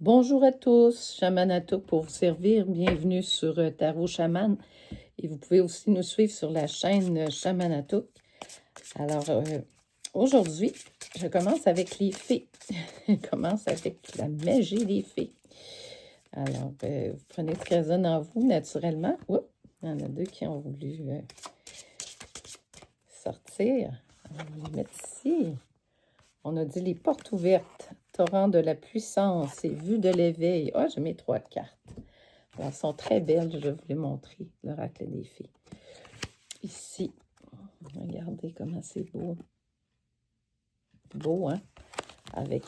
Bonjour à tous, Chamanato pour vous servir. Bienvenue sur Tarot Chaman. Et vous pouvez aussi nous suivre sur la chaîne Chamanato. Alors, aujourd'hui, je commence avec les fées. Je commence avec la magie des fées. Alors, vous prenez ce qui résonne en vous naturellement. Oups, il y en a deux qui ont voulu sortir. On va les mettre ici. On a dit les portes ouvertes, torrent de la puissance et vue de l'éveil. Ah, j'ai mes 3 cartes. Alors, elles sont très belles, je vais vous les montrer, l'oracle des fées. Ici, regardez comment c'est beau. Beau, hein? Avec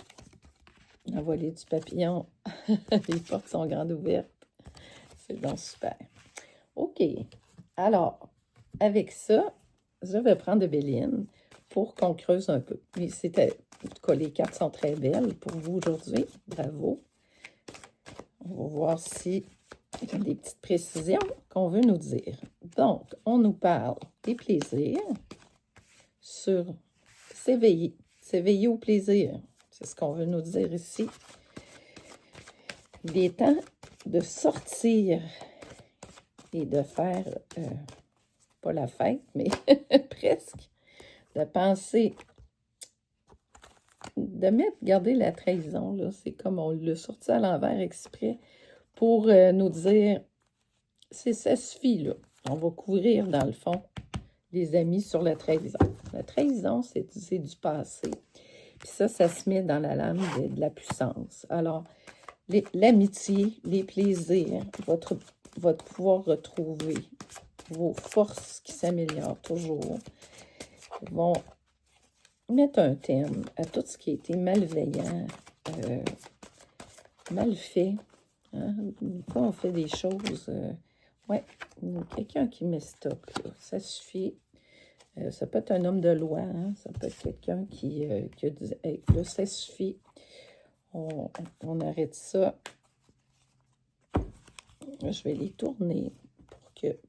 la volée du papillon. Les portes sont grandes ouvertes. C'est donc super. OK. Alors, avec ça, je vais prendre de Béline pour qu'on creuse un peu. Mais c'était, en tout cas, les cartes sont très belles pour vous aujourd'hui. Bravo. On va voir si il y a des petites précisions qu'on veut nous dire. Donc, on nous parle des plaisirs sur s'éveiller. S'éveiller au plaisir. C'est ce qu'on veut nous dire ici. Il est temps de sortir et de faire, pas la fête, mais presque, de penser, de mettre, regardez la trahison, là, c'est comme on l'a sorti à l'envers exprès pour nous dire, ça suffit, là. On va couvrir, dans le fond, les amis sur la trahison. La trahison, c'est du passé. Puis ça se met dans la lame de la puissance. Alors, l'amitié, les plaisirs, votre pouvoir retrouver vos forces qui s'améliorent toujours, vont mettre un terme à tout ce qui a été malveillant, mal fait. Hein? Quand on fait des choses, ouais, quelqu'un qui met stop, là, ça suffit. Ça peut être un homme de loi, hein? Ça peut être quelqu'un qui a dit hey, là, ça suffit, on arrête ça. Je vais les tourner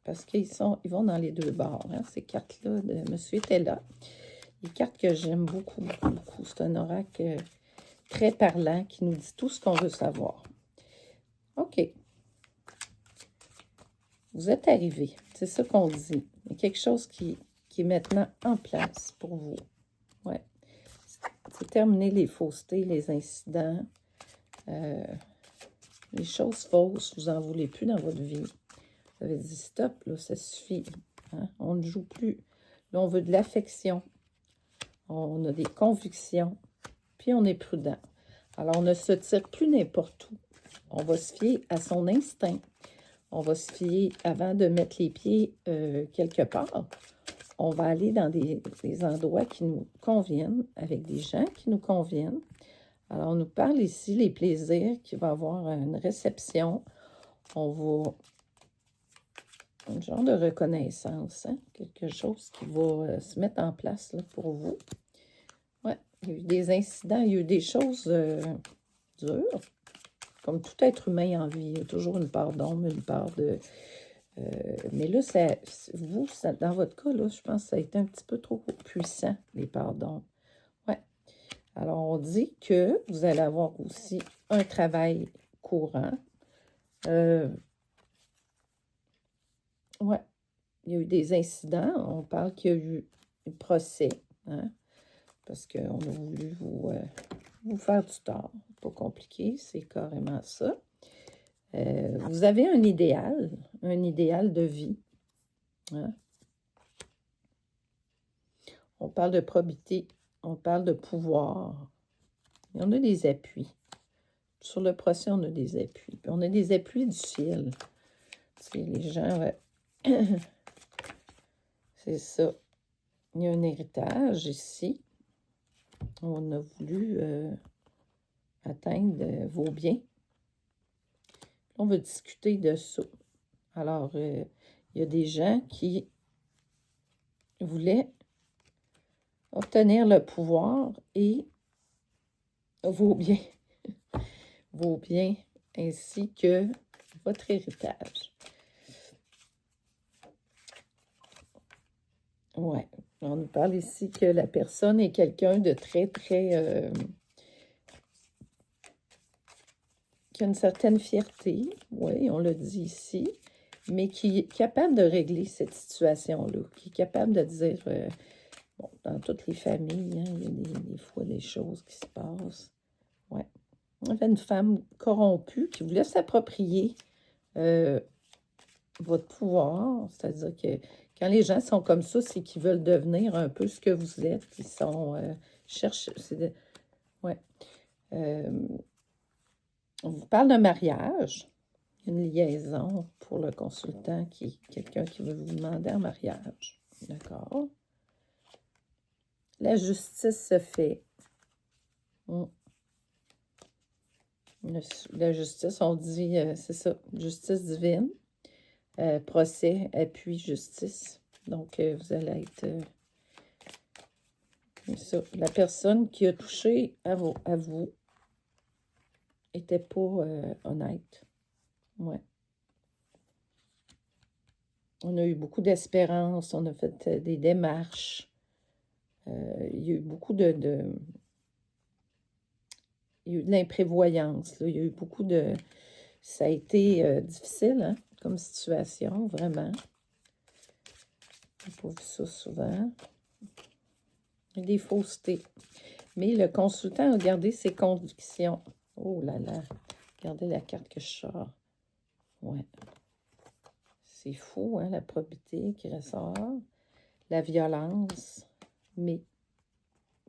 parce qu'ils vont dans les deux bords, hein, ces cartes-là de Monsieur était là. Les cartes que j'aime beaucoup, beaucoup, beaucoup. C'est un oracle très parlant qui nous dit tout ce qu'on veut savoir. OK. Vous êtes arrivés. C'est ça qu'on dit. Il y a quelque chose qui est maintenant en place pour vous. Ouais. C'est terminer les faussetés, les incidents, les choses fausses. Vous n'en voulez plus dans votre vie. Vous avez dit stop, là, ça suffit. Hein? On ne joue plus. Là, on veut de l'affection. On a des convictions. Puis on est prudent. Alors, on ne se tire plus n'importe où. On va se fier à son instinct. On va se fier, avant de mettre les pieds quelque part, on va aller dans des endroits qui nous conviennent, avec des gens qui nous conviennent. Alors, on nous parle ici, les plaisirs, qu'il va y avoir une réception. On va... un genre de reconnaissance, hein? Quelque chose qui va se mettre en place là, pour vous. Ouais, il y a eu des incidents, il y a eu des choses dures. Comme tout être humain en vie, il y a toujours une part d'ombre, une part de... mais là, dans votre cas, là, je pense que ça a été un petit peu trop puissant, les parts d'ombre. Ouais. Alors, on dit que vous allez avoir aussi un travail courant. Ouais. Il y a eu des incidents. On parle qu'il y a eu un procès, hein, parce qu'on a voulu vous faire du tort. Pas compliqué, c'est carrément ça. Vous avez un idéal de vie. Hein? On parle de probité, on parle de pouvoir. Et on a des appuis. Sur le procès, on a des appuis. Puis on a des appuis du ciel. C'est les gens... c'est ça. Il y a un héritage ici. On a voulu atteindre vos biens. On veut discuter de ça. Alors, il y a des gens qui voulaient obtenir le pouvoir et vos biens. Vos biens ainsi que votre héritage. Ouais. On nous parle ici que la personne est quelqu'un de très, très... qui a une certaine fierté, oui, on l'a dit ici, mais qui est capable de régler cette situation-là, qui est capable de dire, bon, dans toutes les familles, hein, il y a des fois des choses qui se passent. Ouais. On avait une femme corrompue qui voulait s'approprier votre pouvoir, c'est-à-dire que quand les gens sont comme ça, c'est qu'ils veulent devenir un peu ce que vous êtes, ils sont, cherchent, ouais. On vous parle d'un mariage, une liaison pour le consultant, quelqu'un qui veut vous demander en mariage. D'accord? La justice se fait. La justice, on dit, c'est ça, justice divine, procès, appui, justice. Donc, vous allez être... ça. La personne qui a touché à vous n'était pas honnête. Ouais. On a eu beaucoup d'espérance, on a fait des démarches. Il y a eu beaucoup il y a eu de l'imprévoyance. Il y a eu beaucoup de... Ça a été difficile, hein, comme situation, vraiment. On n'a pas vu ça souvent. Il y a des faussetés. Mais le consultant a gardé ses convictions. Oh là là. Regardez la carte que je sors. Ouais. C'est fou, hein, la probité qui ressort. La violence. Mais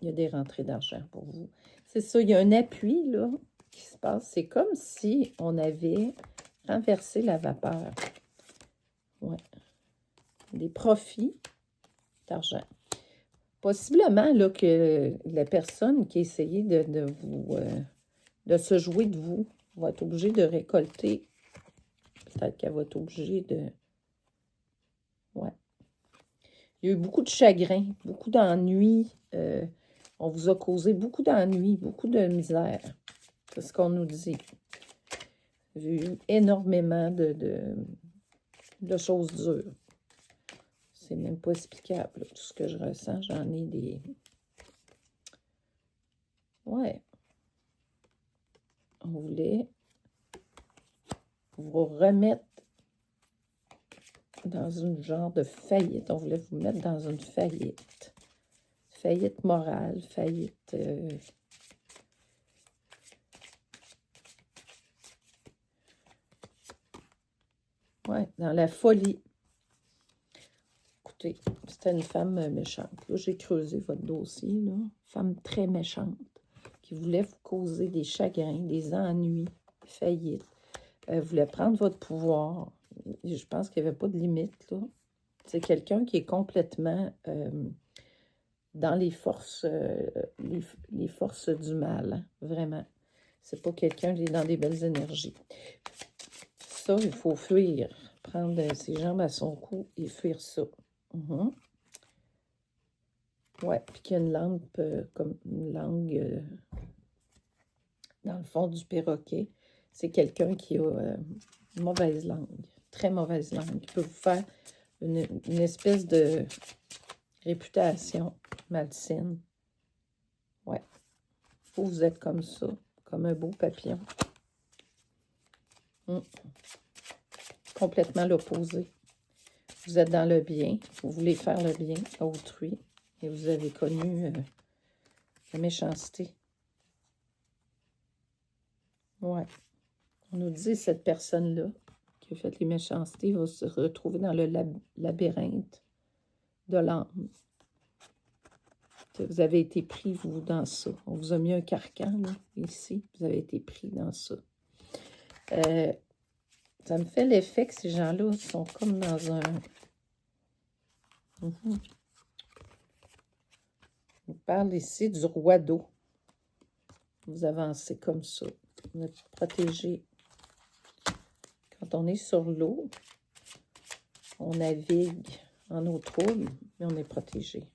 il y a des rentrées d'argent pour vous. C'est ça, il y a un appui, là, qui se passe. C'est comme si on avait renversé la vapeur. Ouais. Des profits d'argent. Possiblement, là, que la personne qui a essayé de vous... de se jouer de vous va être obligée de récolter. Peut-être qu'elle va être obligée de... Ouais. Il y a eu beaucoup de chagrin, beaucoup d'ennuis. On vous a causé beaucoup d'ennuis, beaucoup de misère. C'est ce qu'on nous dit. J'ai eu énormément de choses dures. C'est même pas explicable, là, tout ce que je ressens. J'en ai des... Ouais. On voulait vous remettre dans une genre de faillite. On voulait vous mettre dans une faillite. Faillite morale, faillite... ouais, dans la folie. Écoutez, c'était une femme méchante. Là, j'ai creusé votre dossier, là. Femme très méchante qui voulait vous causer des chagrins, des ennuis, faillite. Voulait prendre votre pouvoir. Je pense qu'il n'y avait pas de limite, là. C'est quelqu'un qui est complètement dans les forces du mal, hein, vraiment. C'est pas quelqu'un qui est dans des belles énergies. Ça, il faut fuir. Prendre ses jambes à son cou et fuir ça. Ouais, puis qu'il y a une lampe, comme une langue dans le fond du perroquet. C'est quelqu'un qui a une mauvaise langue, très mauvaise langue, qui peut vous faire une espèce de réputation malsaine. Ouais. Vous êtes comme ça, comme un beau papillon. Complètement l'opposé. Vous êtes dans le bien, vous voulez faire le bien à autrui, et vous avez connu la méchanceté. Ouais. On nous dit cette personne-là qui a fait les méchancetés va se retrouver dans le labyrinthe de l'âme. Vous avez été pris, vous, dans ça. On vous a mis un carcan, là, ici. Vous avez été pris dans ça. Ça me fait l'effet que ces gens-là sont comme dans un... On parle ici du roi d'eau. Vous avancez comme ça. Vous êtes protégé. Quand on est sur l'eau, on navigue en eau trouble, mais on est protégé.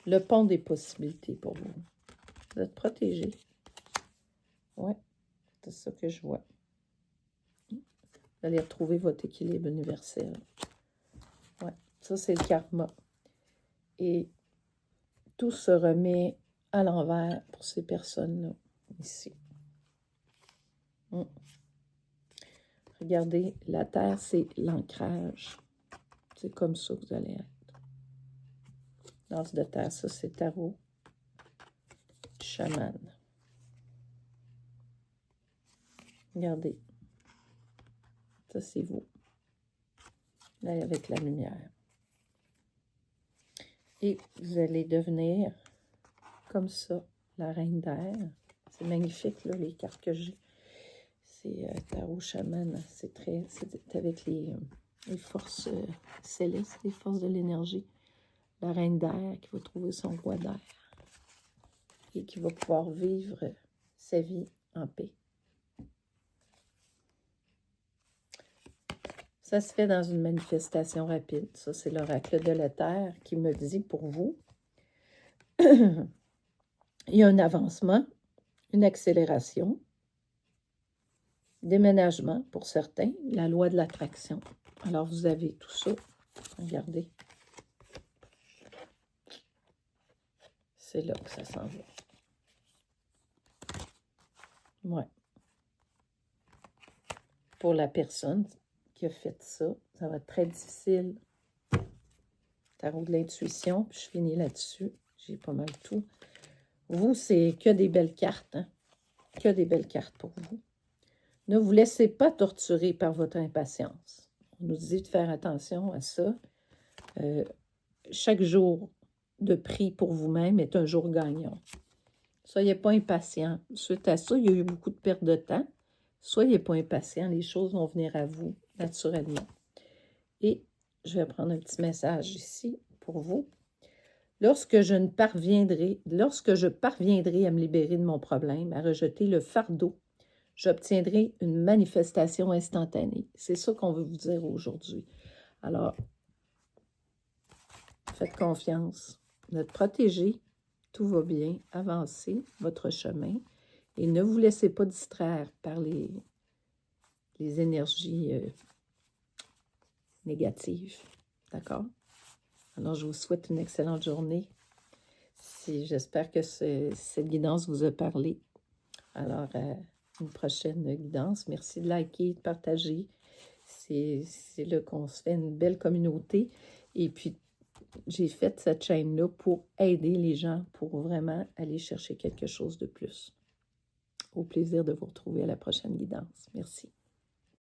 Le pont des possibilités pour vous. Vous êtes protégé. Oui, c'est ça que je vois. Vous allez retrouver votre équilibre universel. Oui, ça c'est le karma. Et tout se remet à l'envers pour ces personnes-là. ici. Regardez, la terre, c'est l'ancrage. C'est comme ça que vous allez être. L'as de terre, ça, c'est tarot. Chaman. Regardez. Ça, c'est vous. Là, avec la lumière. Et vous allez devenir comme ça, la reine d'air. C'est magnifique, là, les cartes que j'ai. C'est tarot chaman. C'est avec les forces célestes, les forces de l'énergie. La reine d'air qui va trouver son roi d'air et qui va pouvoir vivre sa vie en paix. Ça se fait dans une manifestation rapide. Ça, c'est l'oracle de la Terre qui me dit pour vous, il y a un avancement, une accélération, déménagement pour certains, la loi de l'attraction. Alors, vous avez tout ça. Regardez. C'est là que ça s'en va. Ouais. Pour la personne qui a fait ça, ça va être très difficile. Tarot de l'intuition, puis je finis là-dessus. J'ai pas mal tout. Vous, c'est que des belles cartes, hein? Que des belles cartes pour vous. Ne vous laissez pas torturer par votre impatience. On nous dit de faire attention à ça. Chaque jour de prix pour vous-même est un jour gagnant. Soyez pas impatient. Suite à ça, il y a eu beaucoup de perte de temps. Soyez pas impatient. Les choses vont venir à vous naturellement. Et je vais prendre un petit message ici pour vous. Lorsque je parviendrai à me libérer de mon problème, à rejeter le fardeau, j'obtiendrai une manifestation instantanée. C'est ça qu'on veut vous dire aujourd'hui. Alors, faites confiance. Vous êtes protégés. Tout va bien. Avancez votre chemin. Et ne vous laissez pas distraire par les énergies négatives. D'accord? Alors, je vous souhaite une excellente journée. J'espère que cette guidance vous a parlé. Alors, une prochaine guidance. Merci de liker, de partager. C'est là qu'on se fait une belle communauté. Et puis, j'ai fait cette chaîne-là pour aider les gens, pour vraiment aller chercher quelque chose de plus. Au plaisir de vous retrouver à la prochaine guidance. Merci.